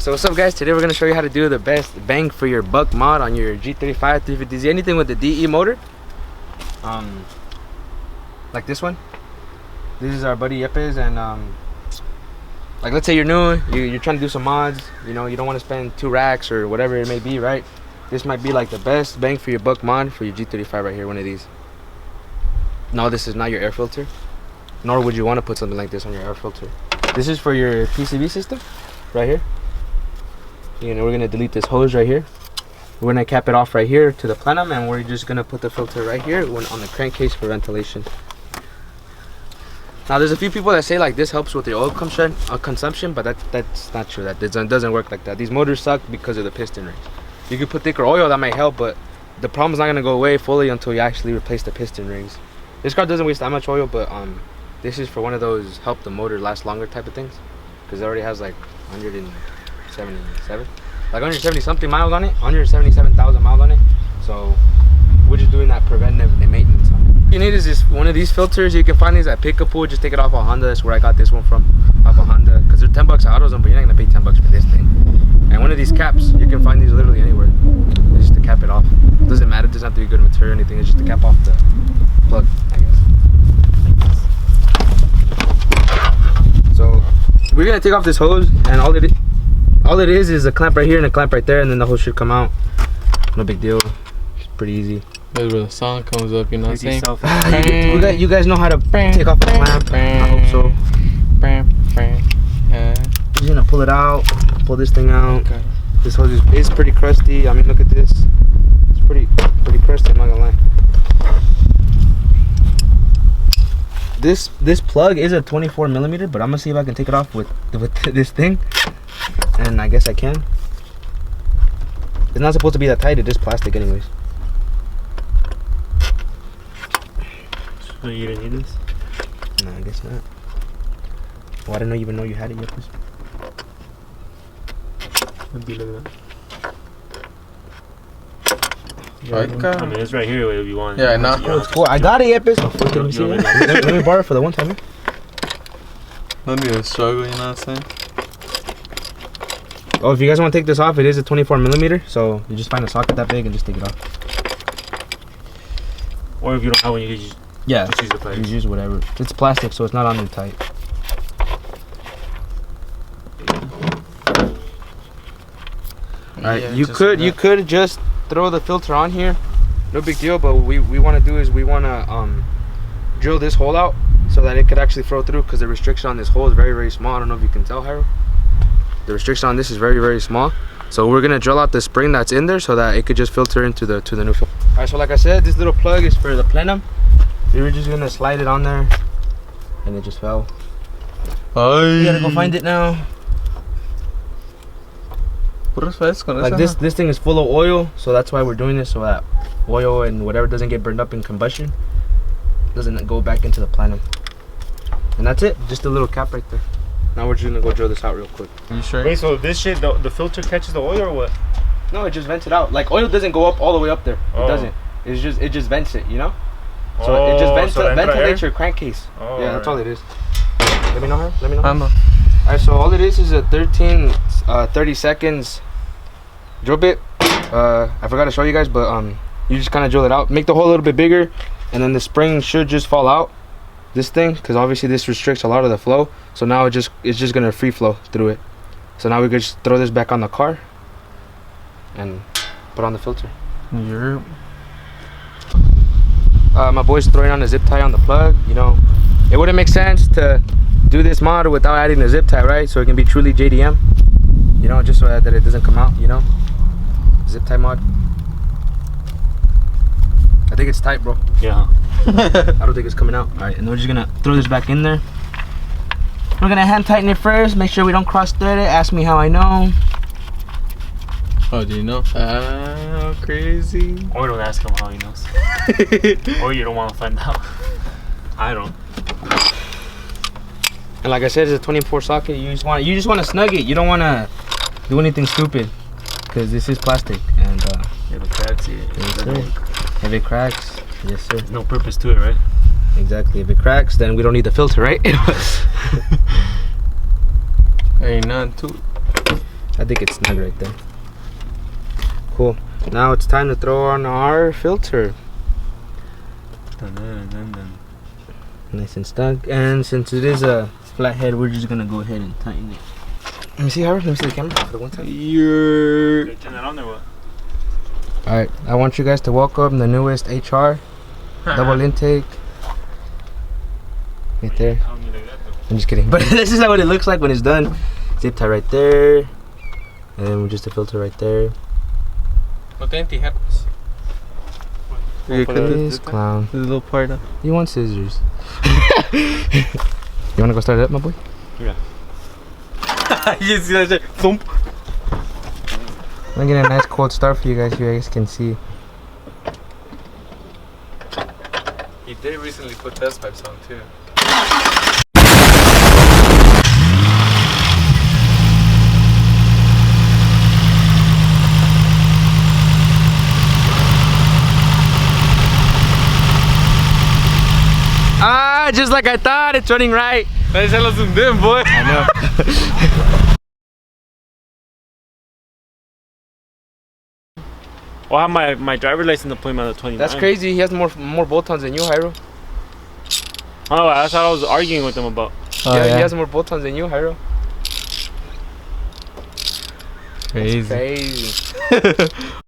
So what's up guys, today we're going to show you how to do the best bang for your buck mod on your G35, 350Z, anything with the DE motor. Like this one. This is our buddy Yepes, and like let's say you're new, you're trying to do some mods, you know, you don't want to spend 2 racks or whatever it may be, right? This might be like the best bang for your buck mod for your G35 right here, one of these. No, this is not your air filter, nor would you want to put something like this on your air filter. This is for your PCV system right here. You know, we're gonna delete this hose right here. We're gonna cap it off right here to the plenum, and we're just gonna put the filter right here on the crankcase for ventilation. Now there's a few people that say like this helps with the oil consumption, but that's not true. That doesn't work like that. These motors suck because of the piston rings. You could put thicker oil, that might help, but the problem's not gonna go away fully until you actually replace the piston rings. This car doesn't waste that much oil, but this is for one of those help the motor last longer type of things, because it already has like 170 something miles on it, 177,000 miles on it. So we're just doing that preventive maintenance on it. What you need is this one of these filters. You can find these at Pick a Pool. Just take it off a Honda. That's where I got this one from, off a Honda, because they're 10 bucks at AutoZone, but you're not gonna pay 10 bucks for this thing. And one of these caps, you can find these literally anywhere. It's just to cap it off. It doesn't matter, it doesn't have to be good material or anything. It's just to cap off the plug, I guess. So we're gonna take off this hose, and all it is a clamp right here and a clamp right there, and then the hose should come out. No big deal. It's pretty easy. That's where the song comes up, you know what I'm saying? You guys know how to take off a clamp. I hope so. You're just gonna pull it out, pull this thing out. Okay. This hose is pretty crusty. I mean, look at this. It's pretty crusty, I'm not gonna lie. This plug is a 24 millimeter, but I'm gonna see if I can take it off with this thing, and I guess I can. It's not supposed to be that tight. It is plastic, anyways. So you didn't need this? No, I guess not. Well, I didn't even know you had it yet. Look at that. I mean, it's right here if you want. Yeah, I know. Oh, it's cool. I got it, Yepes. Let me see it. Let me borrow it for the one time. Don't be a struggle, you know what I'm saying? Oh, if you guys want to take this off, it is a 24 millimeter, so you just find a socket that big and just take it off. Or if you don't have one, you can just use the pliers. You use whatever. It's plastic, so it's not on there tight. Alright, you could just throw the filter on here, no big deal, but what we want to do is we want to drill this hole out so that it could actually flow through, because the restriction on this hole is very small. I don't know if you can tell, Harold. The restriction on this is very small, so we're gonna drill out the spring that's in there so that it could just filter into the new filter. All right, so like I said, this little plug is for the plenum. We were just gonna slide it on there, and it just fell. We gotta go find it now. Like this thing is full of oil, so that's why we're doing this, so that oil and whatever doesn't get burned up in combustion, doesn't go back into the plenum. And that's it, just a little cap right there. Now we're just gonna go drill this out real quick. Are you sure? Wait, so this shit, the filter catches the oil or what? No, it just vents it out. Like oil doesn't go up all the way up there. It doesn't. It just vents it, you know? So it just ventilates your crankcase. Yeah, that's all it is. Let me know, her. Let me know. Alright, so all it is a 30 seconds drill bit. I forgot to show you guys, but you just kind of drill it out. Make the hole a little bit bigger, and then the spring should just fall out. This thing, because obviously this restricts a lot of the flow. So now it's just gonna free flow through it. So now we could just throw this back on the car and put on the filter. Yep. My boy's throwing on a zip tie on the plug. You know, it wouldn't make sense to do this mod without adding the zip tie, right? So it can be truly JDM. You know, just so that it doesn't come out. You know, zip tie mod. I think it's tight, bro. Yeah. I don't think it's coming out. All right, and we're just gonna throw this back in there. We're gonna hand tighten it first. Make sure we don't cross thread it. Ask me how I know. Oh, do you know? Crazy. Or don't ask him how he knows. Or you don't want to find out. I don't. And like I said, it's a 24 socket. You just want to snug it. You don't want to do anything stupid, because this is plastic. And if it cracks, if it cracks, yes sir. No purpose to it, right? Exactly. If it cracks, then we don't need the filter, right? Ain't none to it. I think it's snug right there. Cool. Now it's time to throw on our filter. Nice and snug. And since it is a flat head, we're just gonna go ahead and tighten it. Let me see, Howard. Let me see the camera for the one time. You're turn it on or what? Alright, I want you guys to welcome the newest HR double intake. Right there. I'm just kidding. But this is what it looks like when it's done. Zip tie right there. And just a filter right there. This clown. The little part of. You want scissors. You wanna go start it up, my boy? Yeah. You see that shit? Thump. I'm gonna get a nice cold start for you guys. You guys can see. He did recently put test pipes on too. Ah, just like I thought, it's running right. Let's tell us some dim, boy. I know. Well, I have my driver license appointment on the 29th. That's crazy. He has more bolt-ons than you, Hyro. Oh, that's what I was arguing with him about. Oh, yeah, he has more bolt-ons than you, Hyro. Crazy. That's crazy.